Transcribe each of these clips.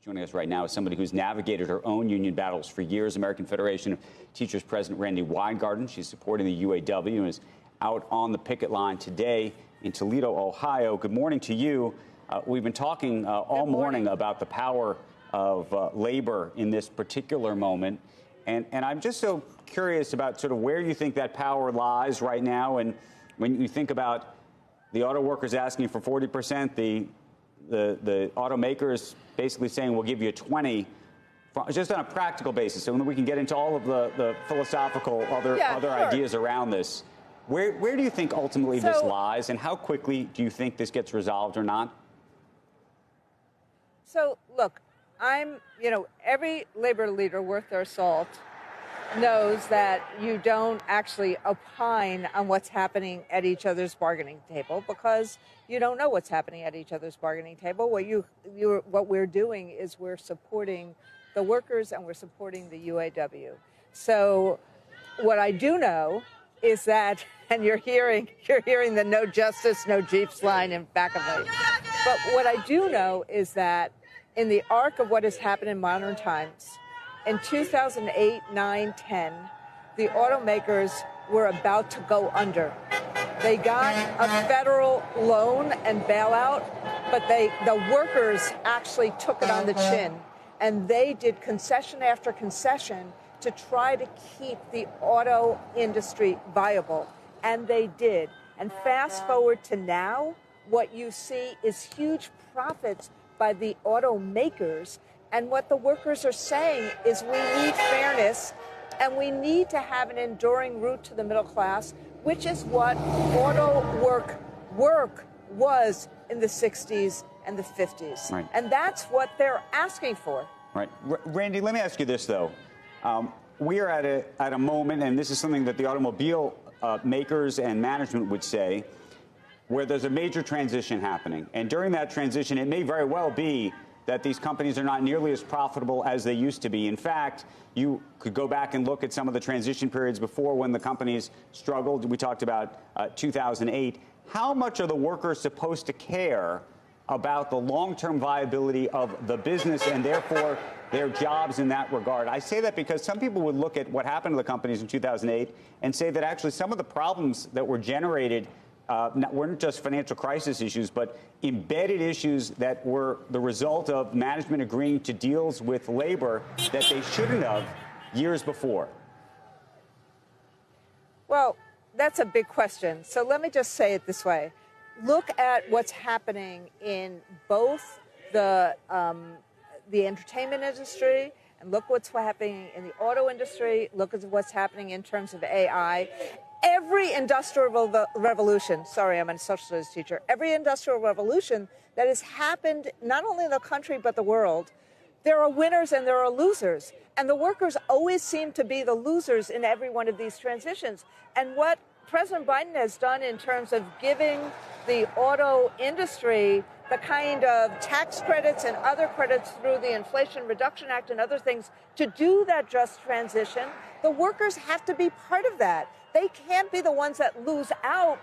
Joining us right now is somebody who's navigated her own union battles for years, American Federation of Teachers President Randi Weingarten. She's supporting the UAW and is out on the picket line today in Toledo, Ohio. Good morning to you. We've been talking all morning about the power of labor in this particular moment. And I'm just so curious about sort of where you think that power lies right now. And when you think about the auto workers asking for 40%, the automakers basically saying we'll give you 20, just on a practical basis. So we can get into all of the philosophical other ideas around this. Where do you think ultimately this lies, and how quickly do you think this gets resolved or not? So look, every labor leader worth their salt knows that you don't actually opine on what's happening at each other's bargaining table because you don't know what's happening at each other's bargaining table. What we're doing is we're supporting the workers and we're supporting the UAW. So what I do know is that, and you're hearing the no justice, no Jeeps line in back of me. But what I do know is that in the arc of what has happened in modern times, in 2008, 9, 10, the automakers were about to go under. They got a federal loan and bailout, but the workers actually took it on the chin, and they did concession after concession to try to keep the auto industry viable, and they did. And fast forward to now, what you see is huge profits by the automakers. And what the workers are saying is we need fairness and we need to have an enduring route to the middle class, which is what auto work was in the 60s and the 50s. Right. And that's what they're asking for. Right. Randi, let me ask you this, though. We are at a moment, and this is something that the automobile makers and management would say, where there's a major transition happening. And during that transition, it may very well be that these companies are not nearly as profitable as they used to be. In fact, you could go back and look at some of the transition periods before when the companies struggled. We talked about 2008. How much are the workers supposed to care about the long-term viability of the business and therefore their jobs in that regard? I say that because some people would look at what happened to the companies in 2008 and say that actually some of the problems that were generated weren't just financial crisis issues, but embedded issues that were the result of management agreeing to deals with labor that they shouldn't have years before. Well, that's a big question. So let me just say it this way. Look at what's happening in both the entertainment industry, and look what's happening in the auto industry. Look at what's happening in terms of AI. Every industrial revolution, sorry, I'm a social studies teacher, every industrial revolution that has happened not only in the country but the world, there are winners and there are losers. And the workers always seem to be the losers in every one of these transitions. And what President Biden has done in terms of giving the auto industry the kind of tax credits and other credits through the Inflation Reduction Act and other things to do that just transition, the workers have to be part of that. They can't be the ones that lose out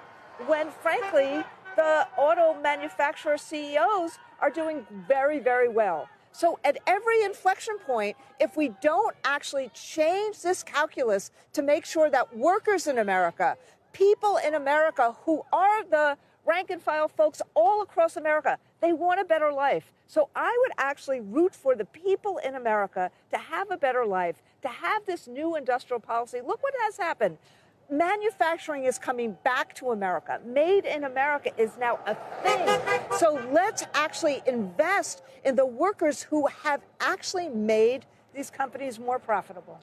when, frankly, the auto manufacturer CEOs are doing very, very well. So at every inflection point, if we don't actually change this calculus to make sure that workers in America, people in America who are the rank and file folks all across America, they want a better life. So I would actually root for the people in America to have a better life, to have this new industrial policy. Look what has happened. Manufacturing is coming back to America. Made in America is now a thing. So let's actually invest in the workers who have actually made these companies more profitable.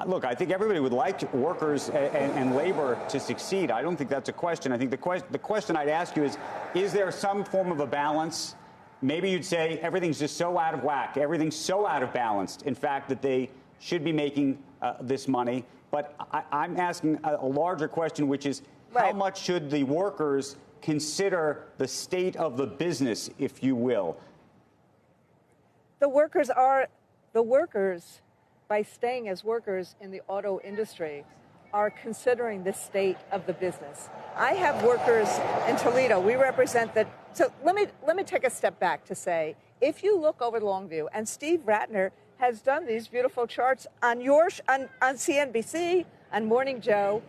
Look, I think everybody would like workers and labor to succeed. I don't think that's a question. I think the question I'd ask you is there some form of a balance? Maybe you'd say everything's just so out of whack, everything's so out of balance, in fact, that they should be making this money. But I'm asking a larger question, which is how much should the workers consider the state of the business, if you will? The workers, by staying as workers in the auto industry, are considering the state of the business. I have workers in Toledo. We represent the So let me take a step back to say, if you look over the long view, and Steve Ratner has done these beautiful charts on CNBC, on Morning Joe,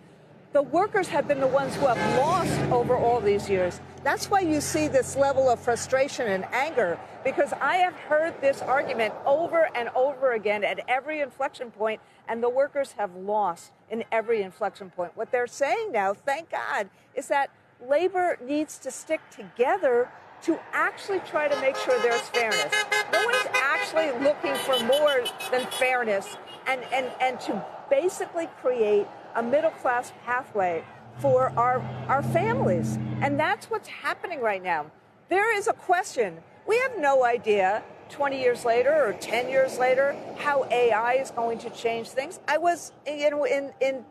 the workers have been the ones who have lost over all these years. That's why you see this level of frustration and anger, because I have heard this argument over and over again at every inflection point, and the workers have lost in every inflection point. What they're saying now, thank God, is that labor needs to stick together to actually try to make sure there's fairness. No one's actually looking for more than fairness and to basically create a middle-class pathway for our families. And that's what's happening right now. There is a question. We have no idea 20 years later or 10 years later how AI is going to change things. I was in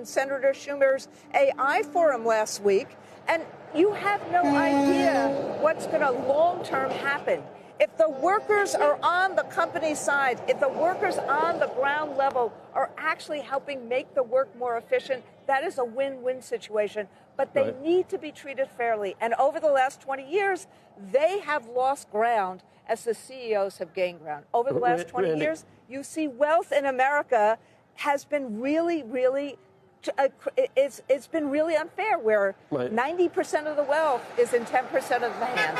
Senator Schumer's AI forum last week, and you have no idea what's going to long-term happen. If the workers are on the company side, if the workers on the ground level are actually helping make the work more efficient, that is a win-win situation. But they need to be treated fairly. And over the last 20 years, they have lost ground as the CEOs have gained ground. Over the last 20 years, you see wealth in America has been really, really it's been really unfair, where 90% of the wealth is in 10% of the hands.